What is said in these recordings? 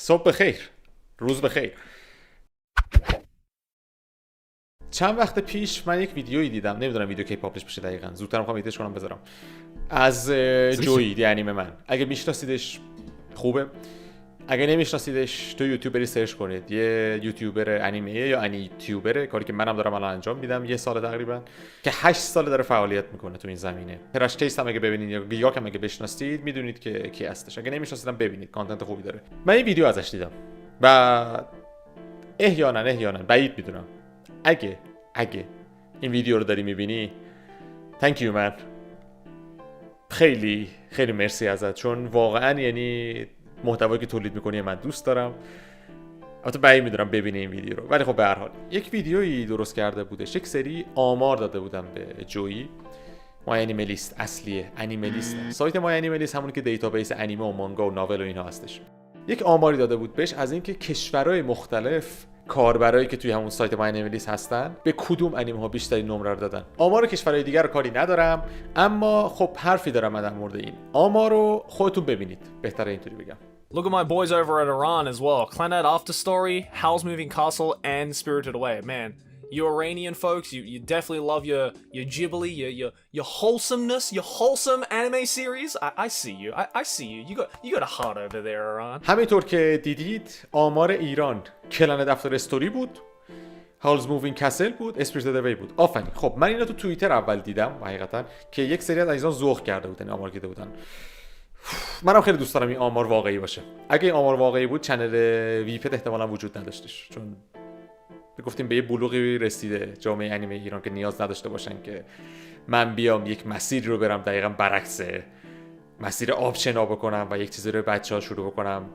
صبح بخیر، روز بخیر. چند وقت پیش من یک ویدیویی دیدم، نمیدونم ویدیو کی پابلش بشه دقیقاً، زودتر میخوام ایدش کنم بذارم، از جویی دی انیمه من. اگه میشناسیدش خوبه، اگه نمیشناسیدش تو یوتیوب بری سرچ کنید. یه یوتیوبر انیمه یا انیتیوبره، کاری که منم دارم الان انجام میدم، یه سال تقریبا، که 8 سال داره فعالیت میکنه تو این زمینه. پراش تیست هم اگه ببینید یا گیاک هم اگه بشناسید میدونید که کی هستش. اگه نمیشناسیدم ببینید، کانتنت خوبی داره. من این ویدیو ازش دیدم و احیانا بعید میدونم اگه این ویدیو رو داری میبینی، thank you man، خیلی مرسی ازت، چون واقعا یعنی محتوایی که تولید میکنی من دوست دارم. البته بعید میدونم ببینی این ویدیو رو، ولی خب به هر حال یک ویدیویی درست کرده بودش، یک سری آمار داده بودم به جویی. مای انیملیست اصلیه، انیملیست. سایت مای انیملیست همونی که دیتابیس انیمه و مانگا و ناول و اینا هستش. یک آماری داده بود بهش از اینکه کشورهای مختلف کاربرایی که توی همون سایت مای انیملیست هستن به کدوم انیمه ها بیشترین نمره رو دادن. آمار کشورهای دیگر رو کاری ندارم، اما خب حرفی دارم در مورد این آمار رو خودتون ببینید، بهتره اینطوری بگم. Look at my boys over at Iran as well. Clannad After Story, Howl's Moving Castle, and Spirited Away. Man, you Iranian folks, you definitely love your Ghibli, your wholesomeness, your wholesome anime series. I see you. I see you. You got a heart over there, Iran. همینطور که دیدید آمار ایران کلند افتر استوری بود، هالز مووینگ کسل بود، اسپریتد اوی بود. آفرین. خب من اینا تو توییتر اول دیدم حقیقتا که یک سری از عزیزان ذوق کرده بودن، آمار دیده بودن. منم خیلی دوست دارم این آمار واقعی باشه. اگه این آمار واقعی بود چنل ویپت احتمالاً وجود نداشتش، چون گفتیم به یه بلوغی رسیده جامعه انیمه ایران که نیاز نداشته باشن که من بیام یک مسیری رو برم دقیقاً برعکس مسیر آبشنا بکنم و یک چیزی رو بچه‌ها شروع بکنم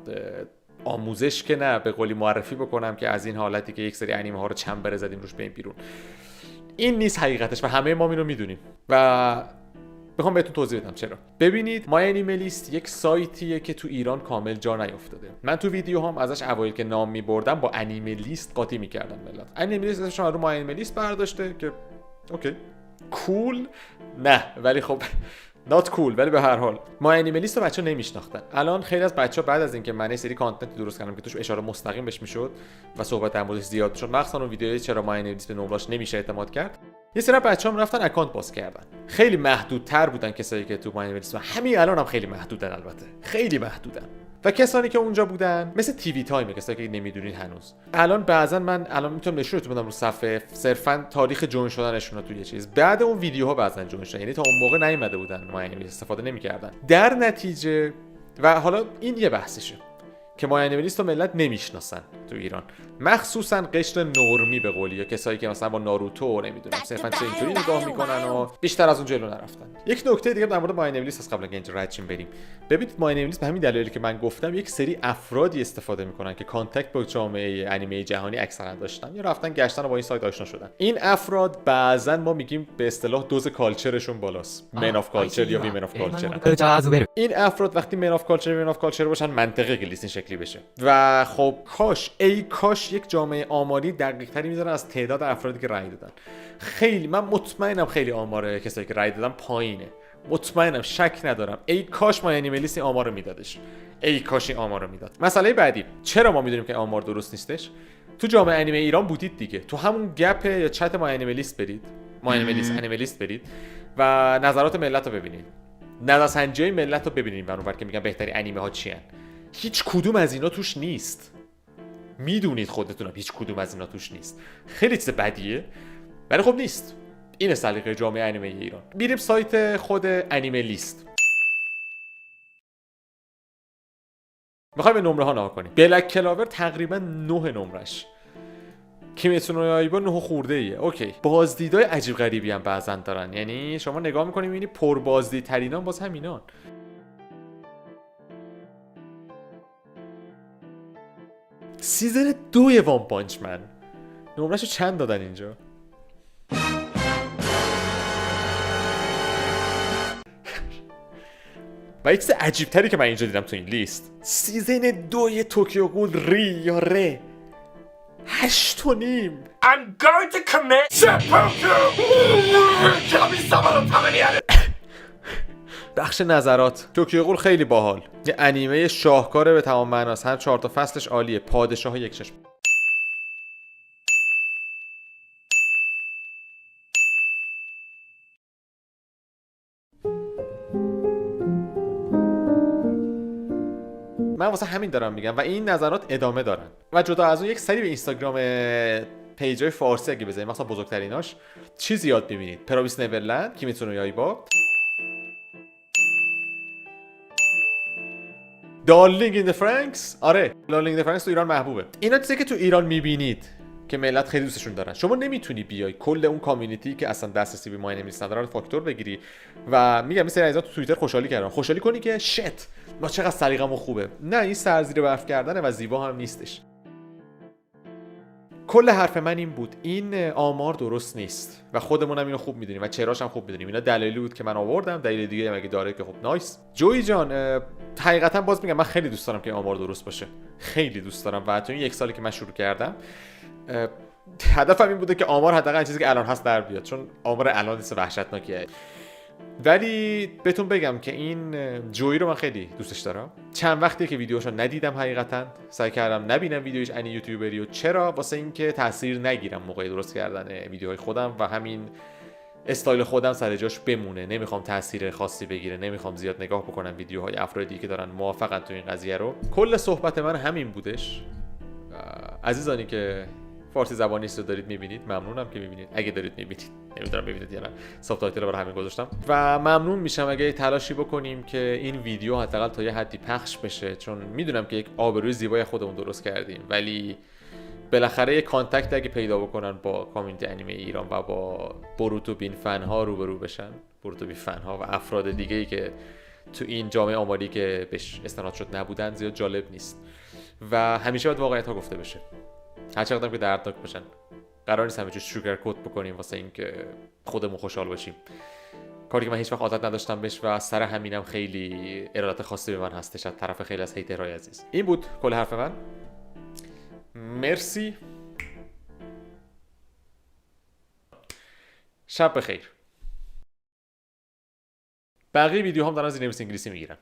آموزش که نه، به قولی معرفی بکنم که از این حالتی که یک سری انیمه ها رو چنبره زدیم روش بریم بیرون. این نیست حقیقتش و همه ما اینو میدونیم و میخوام بهتون توضیح بدم چرا. ببینید، مای انیملیست یک سایتیه که تو ایران کامل جا نیافتاده. من تو ویدیوهام ازش اوایل که نام میبردم با انیملیست قاطی میکردم ملت. انیملیست ازش رو مای انیملیست برداشته که اوکی کول، نه ولی خب نات کول، ولی به هر حال ما انیملیست رو بچه‌ها نمیشناختن. الان خیلی از بچه‌ها بعد از اینکه من یه سری کانتنت درست کردم که توش اشاره مستقیم بهش میشد و صحبت در موردش زیاد شد، مخصوصا اون ویدیوی چرا ما انیملیست به نمره‌اش نمیشه اعتماد کرد، یه سری بچه‌ها رفتن اکانت باز کردن. خیلی محدودتر بودن کسایی که تو ما انیملیست، همین الان هم خیلی محدودن، البته خیلی محدودن. و کسانی که اونجا بودن مثل تیوی تایم، کسایی که نمیدونید هنوز، الان بعضن من الان میتونم نشونتون بدم رو صفحه صرفا تاریخ جوین شدنشون تو یه چیز، بعد اون ویدیوها بعضن جوین شدن، یعنی تا اون موقع نیومده بودن ما انیملیست استفاده نمیکردن. در نتیجه و حالا این یه بحثشه که ما انیملیست رو ملت نمیشناسن تو ایران، مخصوصا قشر نورمی به قولی، یا کسایی که مثلا با ناروتو نمیدونم صرفا چه اینطوری نگاه میکنن و بیشتر از اون جلو نرفتن. یک نکته دیگه در مورد ما انیملیست از قبل اینجا رد شیم بریم. ببینید، ما انیملیست به همین دلایلی که من گفتم یک سری افرادی استفاده میکنن که کانتکت با جامعه انیمه جهانی اکثرا داشتن یا رفتن گشتن و با این سایت آشنا شدن. این افراد بعضن ما میگیم به اصطلاح دوز کالچرشون بالاست، من اف کالچر یا ویمن اف کالچر. این افراد وقتی من اف کالچر ویمن اف کالچر باشن منطقه که لیست این شکلی بشه. و خب کاش یک جامعه آماری دقیق تری میذارن از تعداد افرادی که رأی دادن. خیلی من مطمئنم خیلی آمار کسایی که رأی دادن پایینه، مطمئنم، شک ندارم. ای کاش ما انیملیست این آمار رو میدادش، ای کاش این آمار رو میداد. مسئله بعدی، چرا ما میدونیم که آمار درست نیستش؟ تو جامعه انیمه ایران بودید دیگه، تو همون گپ یا چت ما انیملیست برید، ما انیملیست برید و نظرات ملت رو ببینید، نظرسنجی ملت رو ببینید برون که میگن بهترین انیمه ها چی هن. هیچ کدوم از اینا توش نیست، میدونید خودتونم هیچ کدوم از اینا توش نیست. خیلی چیز بدیه ولی خب نیست. این سلیقه جامعه انیمه ایران. میریم سایت خود انیملیست، میخوایم به نمره ها نگاه کنیم. بلک کلاور تقریبا 9 نمرش، کیمیتسو نو یایبا 9 خورده ایه. اوکی، بازدیدای عجیب غریبی هم بعضن دارن، یعنی شما نگاه میکنیم میبینی پر بازدیدترینان باز همینان. سیزن 2 وان پانچ من نمرهشو چند دادن اینجا؟ و یک چیز عجیب تری که من اینجا دیدم تو این لیست، سیزن 2 توکیو گول ری یا ره 8.5. I'm going to commit seppuku! بخش نظرات. توکیو غول خیلی باحال، یه انیمه شاهکاره به تمام معناست. هر 4 تا فصلش عالیه. پادشاه یک چشم. من واسه همین دارم میگم و این نظرات ادامه دارن. و جدا از اون یک سری به اینستاگرام پیجای فارسی اگه بزنید، مثلا بزرگتریناش چیزی یاد میبینید. پراویس نیورلند، کیمیتسو نو یایبا، دارلینگ این د فرانکس. آره، دارلینگ این د فرانکس تو ایران محبوبه. اینا چیزی که تو ایران میبینید که ملت خیلی دوستشون دارن. شما نمیتونی بیای کل اون کامیونیتی که اصلا دسترسی به ما نمی‌رسن دارن فاکتور بگیری و میگم این سری عزیزا تو توییتر خوشحالی کردن. خوشحالی کنی که شت ما چقدر سلیقه‌مون خوبه. نه، این سر زیر برف کردنه و زیبا هم نیستش. کل حرف من این بود، این آمار درست نیست و خودمونم اینو خوب میدونیم و چراش هم خوب میدونیم. اینا دلایلی بود که من آوردم، دلیل دیگه هم اگه داره که خب نایس. جوی جان، حقیقتا باز میگم من خیلی دوست دارم که آمار درست باشه. خیلی دوست دارم و تو این یک سالی که من شروع کردم هدفم این بوده که آمار حداقل چیزی که الان هست در بیاد، چون آمار الان نیست وحشتناکیه. ولی بهتون بگم که این جوی رو من خیلی دوستش دارم. چند وقتیه که ویدیوشو ندیدم، حقیقتا سعی کردم نبینم ویدیوش انی یوتیوبری. و چرا؟ واسه اینکه تاثیر نگیرم موقع درست کردن ویدیوهای خودم و همین استایل خودم سر جاش بمونه. نمیخوام تاثیر خاصی بگیره، نمیخوام زیاد نگاه بکنم ویدیوهای افرادی که دارن موافقن تو این قضیه رو. کل صحبت من همین بودش. عزیزانی که فارسی زبانی رو دارید میبینید، ممنونم که میبینید. اگه دارید میبینید، نمیدونم ببینید یا نه، ساب تایتل رو برای همین گذاشتم و ممنون میشم اگه تلاشی بکنیم که این ویدیو حداقل تا یه حدی پخش بشه، چون میدونم که یک آبروی زیبای خودمون درست کردیم، ولی بالاخره یک کانتکت اگه پیدا بکنن با کامیونیتی انیمه ایران و با بروتو بین فن ها روبرو بشن، بروتو بین فن ها و افراد دیگه ای که تو این جامعه آماری که بهش استناد شد نبودن، زیاد جالب نیست و همیشه باید واقعیت ها گفته بشه، هر چقدر که دردناک باشن. قرار نیست همه چیز شوگر کوت بکنیم واسه اینکه خودمون خوشحال باشیم. کاری که من هیچ وقت عادت نداشتم بهش و سر همینم خیلی ارادت خاصی به من هستش از طرف خیلی از هیترهای عزیز. این بود کل حرف من. مرسی. شب بخیر. بقیه ویدیو هم دارن زیرنویس انگلیسی میگیرن.